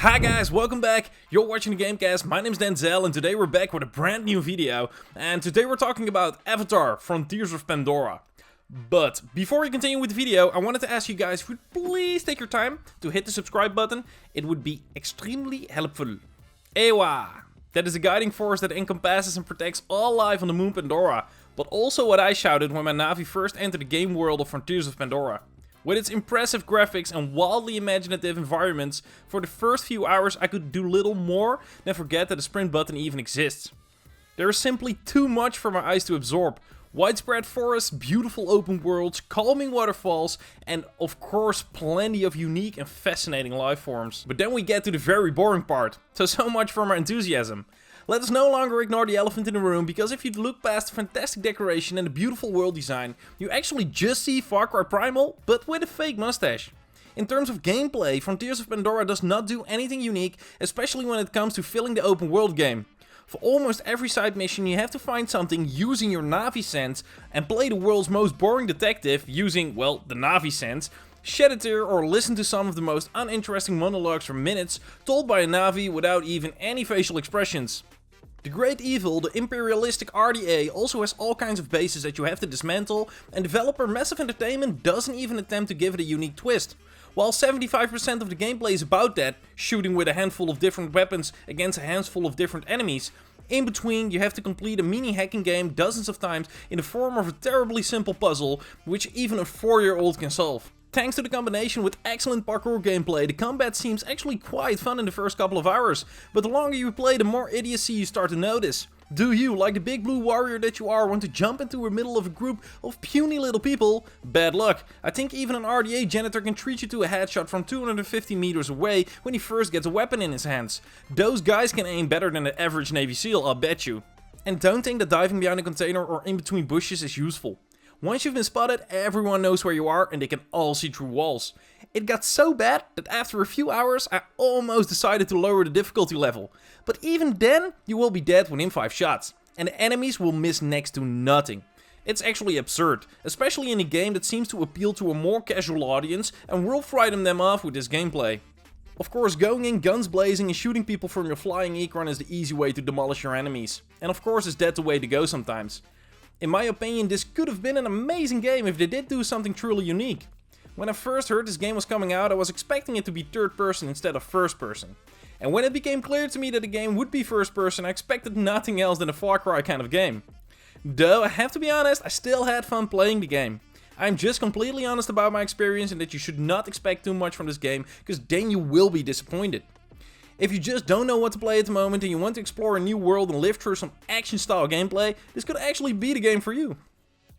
Hi guys, welcome back. You're watching the Gamecast. My name's Denzel and today we're back with a brand new video. And today we're talking about Avatar: Frontiers of Pandora. But before we continue with the video, I wanted to ask you guys if you'd please take your time to hit the subscribe button. It would be extremely helpful. Ewa! That is a guiding force that encompasses and protects all life on the moon Pandora. But also what I shouted when my Navi first entered the game world of Frontiers of Pandora. With its impressive graphics and wildly imaginative environments, for the first few hours I could do little more than forget that a sprint button even exists. There is simply too much for my eyes to absorb. Widespread forests, beautiful open worlds, calming waterfalls, and of course plenty of unique and fascinating life forms. But then we get to the very boring part, so much for my enthusiasm. Let us no longer ignore the elephant in the room, because if you look past the fantastic decoration and the beautiful world design, you actually just see Far Cry Primal, but with a fake mustache. In terms of gameplay, Frontiers of Pandora does not do anything unique, especially when it comes to filling the open world game. For almost every side mission you have to find something using your Navi sense and play the world's most boring detective using, well, the Navi sense, shed a tear or listen to some of the most uninteresting monologues for minutes told by a Navi without even any facial expressions. The Great Evil, the imperialistic RDA, also has all kinds of bases that you have to dismantle, and developer Massive Entertainment doesn't even attempt to give it a unique twist. While 75% of the gameplay is about that, shooting with a handful of different weapons against a handful of different enemies, in between you have to complete a mini hacking game dozens of times in the form of a terribly simple puzzle, which even a 4-year-old can solve. Thanks to the combination with excellent parkour gameplay, the combat seems actually quite fun in the first couple of hours, but the longer you play, the more idiocy you start to notice. Do you, like the big blue warrior that you are, want to jump into the middle of a group of puny little people? Bad luck. I think even an RDA janitor can treat you to a headshot from 250 meters away when he first gets a weapon in his hands. Those guys can aim better than the average Navy SEAL, I'll bet you. And don't think that diving behind a container or in between bushes is useful. Once you've been spotted, everyone knows where you are and they can all see through walls. It got so bad that after a few hours I almost decided to lower the difficulty level. But even then, you will be dead within 5 shots. And the enemies will miss next to nothing. It's actually absurd, especially in a game that seems to appeal to a more casual audience and will frighten them off with this gameplay. Of course, going in guns blazing and shooting people from your flying Ecran is the easy way to demolish your enemies. And of course is that the way to go sometimes. In my opinion, this could have been an amazing game if they did do something truly unique. When I first heard this game was coming out, I was expecting it to be third person instead of first person. And when it became clear to me that the game would be first person, I expected nothing else than a Far Cry kind of game. Though, I have to be honest, I still had fun playing the game. I'm just completely honest about my experience and that you should not expect too much from this game, because then you will be disappointed. If you just don't know what to play at the moment and you want to explore a new world and live through some action style gameplay, this could actually be the game for you.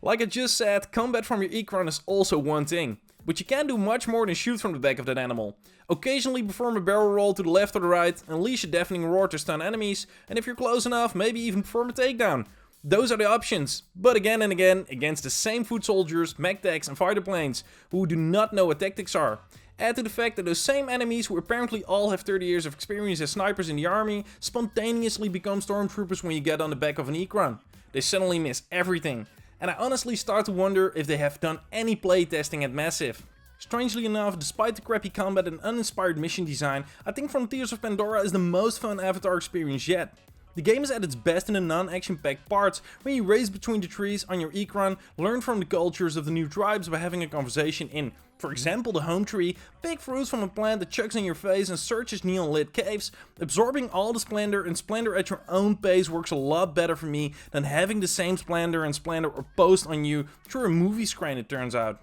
Like I just said, combat from your Ecran is also one thing, but you can't do much more than shoot from the back of that animal. Occasionally perform a barrel roll to the left or the right, unleash a deafening roar to stun enemies, and if you're close enough, maybe even perform a takedown. Those are the options, but again and again, against the same foot soldiers, mech techs and fighter planes, who do not know what tactics are. Add to the fact that those same enemies, who apparently all have 30 years of experience as snipers in the army, spontaneously become stormtroopers when you get on the back of an Ecran. They suddenly miss everything. And I honestly start to wonder if they have done any playtesting at Massive. Strangely enough, despite the crappy combat and uninspired mission design, I think Frontiers of Pandora is the most fun Avatar experience yet. The game is at its best in the non-action packed parts, when you race between the trees on your Ecran, learn from the cultures of the new tribes by having a conversation in, for example, the home tree, pick fruits from a plant that chucks in your face and searches neon lit caves. Absorbing all the splendor and splendor at your own pace works a lot better for me than having the same splendor and splendor opposed on you through a movie screen, it turns out.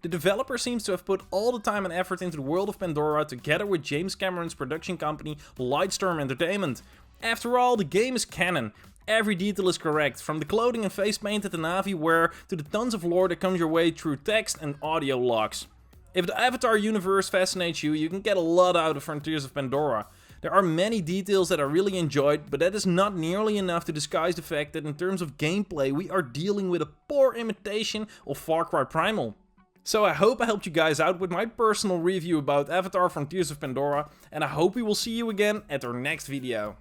The developer seems to have put all the time and effort into the world of Pandora together with James Cameron's production company Lightstorm Entertainment. After all, the game is canon. Every detail is correct, from the clothing and face paint that the Navi wear to the tons of lore that comes your way through text and audio logs. If the Avatar universe fascinates you, you can get a lot out of Frontiers of Pandora. There are many details that I really enjoyed, but that is not nearly enough to disguise the fact that in terms of gameplay we are dealing with a poor imitation of Far Cry Primal. So I hope I helped you guys out with my personal review about Avatar: Frontiers of Pandora, and I hope we will see you again at our next video.